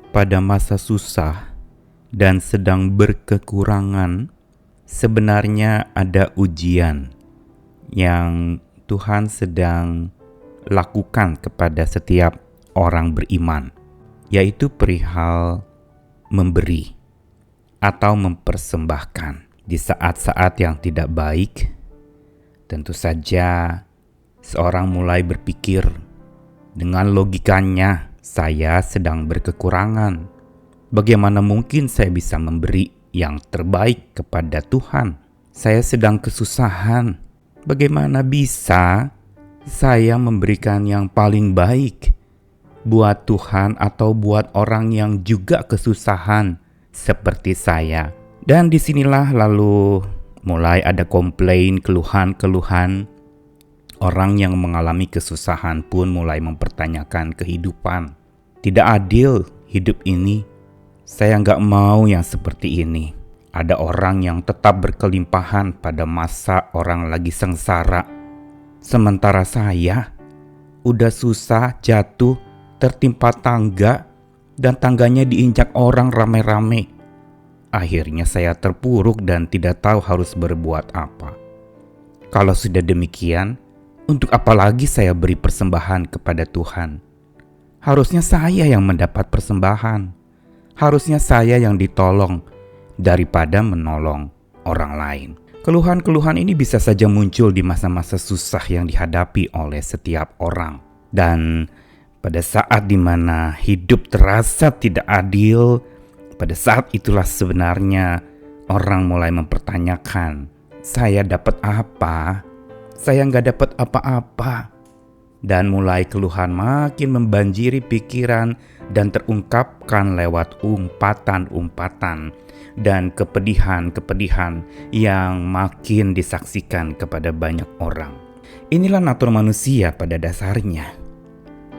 pada masa susah dan sedang berkekurangan, sebenarnya ada ujian yang Tuhan sedang lakukan kepada setiap orang beriman, yaitu perihal memberi atau mempersembahkan. Di saat-saat yang tidak baik, tentu saja seorang mulai berpikir dengan logikanya, saya sedang berkekurangan. Bagaimana mungkin saya bisa memberi yang terbaik kepada Tuhan? Saya sedang kesusahan. Bagaimana bisa saya memberikan yang paling baik buat Tuhan atau buat orang yang juga kesusahan seperti saya? Dan disinilah lalu mulai ada komplain, keluhan-keluhan. Orang yang mengalami kesusahan pun mulai mempertanyakan kehidupan. Tidak adil hidup ini. Saya nggak mau yang seperti ini. Ada orang yang tetap berkelimpahan pada masa orang lagi sengsara. Sementara saya udah susah, jatuh, tertimpa tangga, dan tangganya diinjak orang rame-rame. Akhirnya saya terpuruk dan tidak tahu harus berbuat apa. Kalau sudah demikian, untuk apa lagi saya beri persembahan kepada Tuhan? Harusnya saya yang mendapat persembahan. Harusnya saya yang ditolong daripada menolong orang lain. Keluhan-keluhan ini bisa saja muncul di masa-masa susah yang dihadapi oleh setiap orang. Dan pada saat dimana hidup terasa tidak adil, pada saat itulah sebenarnya orang mulai mempertanyakan, saya dapat apa? Saya nggak dapat apa-apa. Dan mulai keluhan makin membanjiri pikiran dan terungkapkan lewat umpatan-umpatan dan kepedihan-kepedihan yang makin disaksikan kepada banyak orang. Inilah natur manusia pada dasarnya.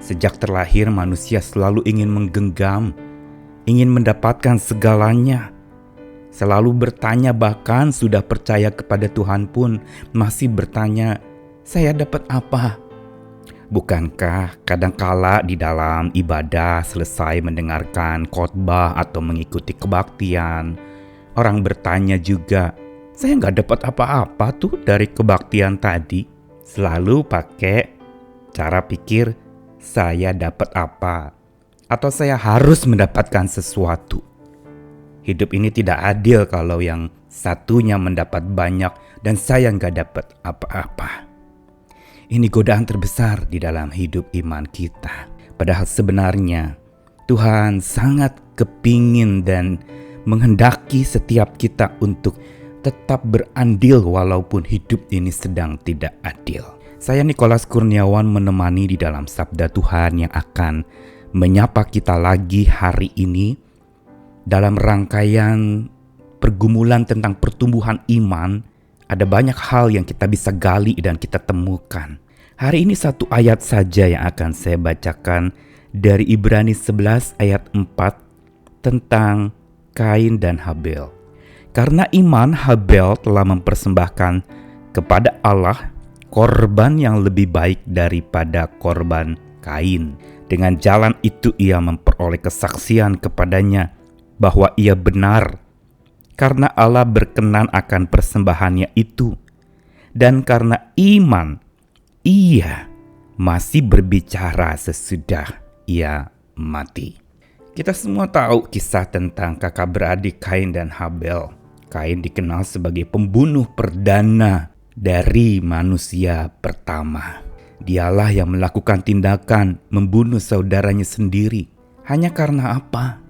Sejak terlahir manusia selalu ingin menggenggam, ingin mendapatkan segalanya. Selalu bertanya, bahkan sudah percaya kepada Tuhan pun masih bertanya, saya dapat apa? Bukankah kadangkala di dalam ibadah selesai mendengarkan khotbah atau mengikuti kebaktian, orang bertanya juga, saya nggak dapat apa-apa tuh dari kebaktian tadi. Selalu pakai cara pikir, saya dapat apa? Atau saya harus mendapatkan sesuatu. Hidup ini tidak adil kalau yang satunya mendapat banyak dan saya nggak dapat apa-apa. Ini godaan terbesar di dalam hidup iman kita. Padahal sebenarnya Tuhan sangat kepingin dan menghendaki setiap kita untuk tetap berandil walaupun hidup ini sedang tidak adil. Saya Nikolas Kurniawan menemani di dalam Sabda Tuhan yang akan menyapa kita lagi hari ini dalam rangkaian pergumulan tentang pertumbuhan iman. Ada banyak hal yang kita bisa gali dan kita temukan. Hari ini satu ayat saja yang akan saya bacakan dari Ibrani 11 ayat 4 tentang Kain dan Habel. Karena iman, Habel telah mempersembahkan kepada Allah korban yang lebih baik daripada korban Kain. Dengan jalan itu ia memperoleh kesaksian kepadanya bahwa ia benar, karena Allah berkenan akan persembahannya itu. Dan karena iman, ia masih berbicara sesudah ia mati. Kita semua tahu kisah tentang kakak beradik Kain dan Habel. Kain dikenal sebagai pembunuh perdana dari manusia pertama. Dialah yang melakukan tindakan membunuh saudaranya sendiri. Hanya karena apa?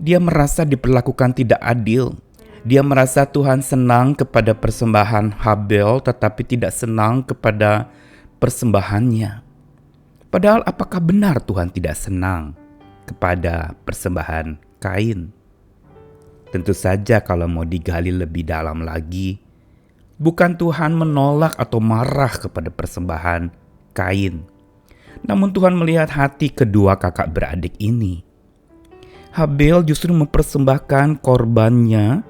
Dia merasa diperlakukan tidak adil. Dia merasa Tuhan senang kepada persembahan Habel tetapi tidak senang kepada persembahannya. Padahal apakah benar Tuhan tidak senang kepada persembahan Kain? Tentu saja kalau mau digali lebih dalam lagi, bukan Tuhan menolak atau marah kepada persembahan Kain. Namun Tuhan melihat hati kedua kakak beradik ini. Habel justru mempersembahkan korbannya,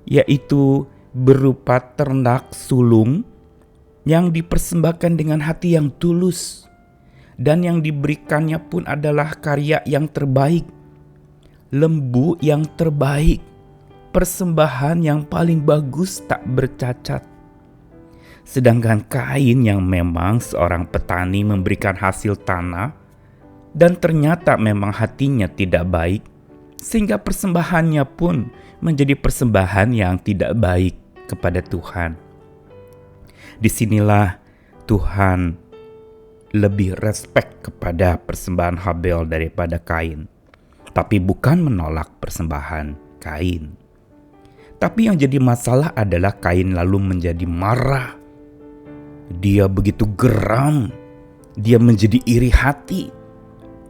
yaitu berupa ternak sulung yang dipersembahkan dengan hati yang tulus. Dan yang diberikannya pun adalah karya yang terbaik lembu yang terbaik, persembahan yang paling bagus tak bercacat. Sedangkan Kain yang memang seorang petani memberikan hasil tanah dan ternyata memang hatinya tidak baik, sehingga persembahannya pun menjadi persembahan yang tidak baik kepada Tuhan. Disinilah Tuhan lebih respek kepada persembahan Habel daripada Kain. Tapi bukan menolak persembahan Kain. Tapi yang jadi masalah adalah Kain lalu menjadi marah. Dia begitu geram. Dia menjadi iri hati.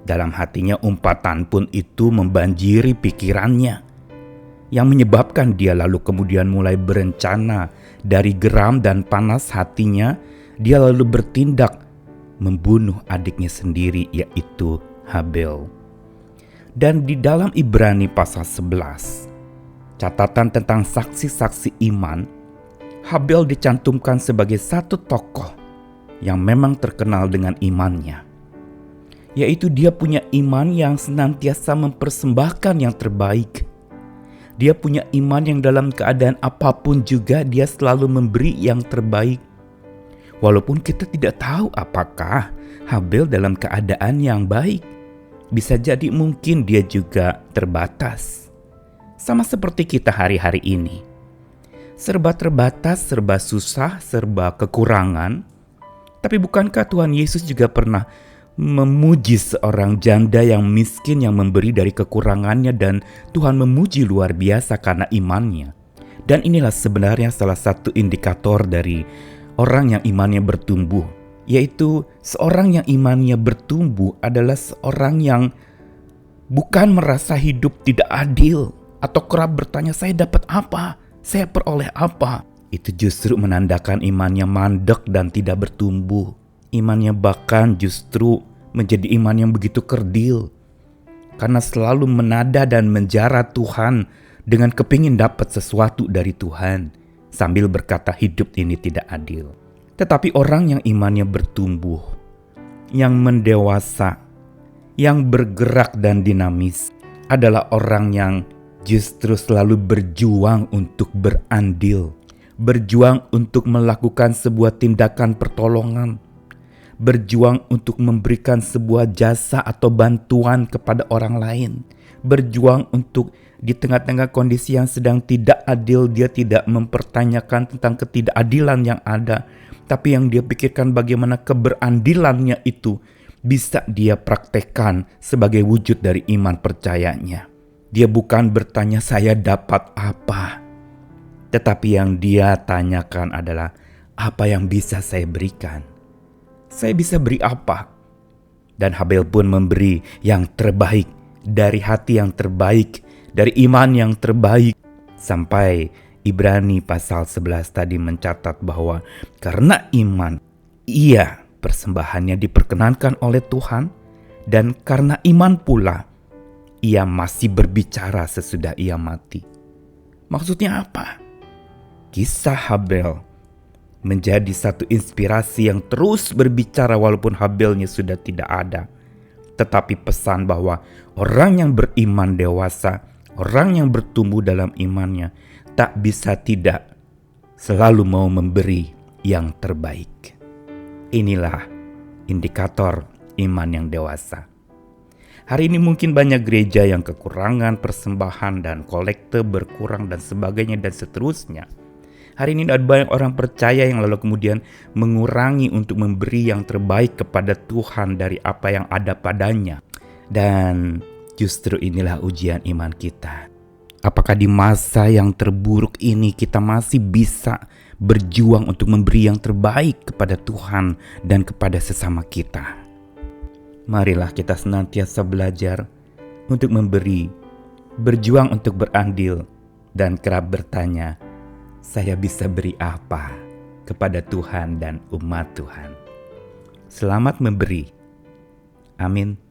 Dalam hatinya umpatan pun itu membanjiri pikirannya, yang menyebabkan dia lalu kemudian mulai berencana. Dari geram dan panas hatinya, dia lalu bertindak membunuh adiknya sendiri, yaitu Habel. Dan di dalam Ibrani pasal 11, catatan tentang saksi-saksi iman, Habel dicantumkan sebagai satu tokoh yang memang terkenal dengan imannya, yaitu dia punya iman yang senantiasa mempersembahkan yang terbaik. Dia punya iman yang dalam keadaan apapun juga dia selalu memberi yang terbaik. Walaupun kita tidak tahu apakah Habel dalam keadaan yang baik. Bisa jadi mungkin dia juga terbatas. Sama seperti kita hari-hari ini. Serba terbatas, serba susah, serba kekurangan. Tapi bukankah Tuhan Yesus juga pernah memuji seorang janda yang miskin yang memberi dari kekurangannya, dan Tuhan memuji luar biasa karena imannya. Dan inilah sebenarnya salah satu indikator dari orang yang imannya bertumbuh, yaitu seorang yang imannya bertumbuh adalah seorang yang bukan merasa hidup tidak adil atau kerap bertanya, saya dapat apa? Saya peroleh apa? Itu justru menandakan imannya mandek dan tidak bertumbuh. Imannya bahkan justru menjadi iman yang begitu kerdil, karena selalu menada dan menjara Tuhan dengan kepingin dapat sesuatu dari Tuhan, sambil berkata hidup ini tidak adil. Tetapi orang yang imannya bertumbuh, yang mendewasa, yang bergerak dan dinamis, adalah orang yang justru selalu berjuang untuk berandil, berjuang untuk melakukan sebuah tindakan pertolongan, berjuang untuk memberikan sebuah jasa atau bantuan kepada orang lain, berjuang untuk di tengah-tengah kondisi yang sedang tidak adil, dia tidak mempertanyakan tentang ketidakadilan yang ada, tapi yang dia pikirkan bagaimana keberandilannya itu bisa dia praktekkan sebagai wujud dari iman percayanya. Dia bukan bertanya saya dapat apa, tetapi yang dia tanyakan adalah apa yang bisa saya berikan. Saya bisa beri apa? Dan Habel pun memberi yang terbaik, dari hati yang terbaik, dari iman yang terbaik. Sampai Ibrani pasal 11 tadi mencatat bahwa karena iman, ia persembahannya diperkenankan oleh Tuhan, dan karena iman pula ia masih berbicara sesudah ia mati. Maksudnya apa? Kisah Habel menjadi satu inspirasi yang terus berbicara walaupun Habelnya sudah tidak ada. Tetapi pesan bahwa orang yang beriman dewasa, orang yang bertumbuh dalam imannya, tak bisa tidak selalu mau memberi yang terbaik. Inilah indikator iman yang dewasa. Hari ini mungkin banyak gereja yang kekurangan persembahan dan kolekte berkurang dan sebagainya dan seterusnya. Hari ini ada banyak orang percaya yang lalu kemudian mengurangi untuk memberi yang terbaik kepada Tuhan dari apa yang ada padanya. Dan justru inilah ujian iman kita. Apakah di masa yang terburuk ini kita masih bisa berjuang untuk memberi yang terbaik kepada Tuhan dan kepada sesama kita? Marilah kita senantiasa belajar untuk memberi, berjuang untuk berandil, dan kerap bertanya, saya bisa beri apa kepada Tuhan dan umat Tuhan? Selamat memberi. Amin.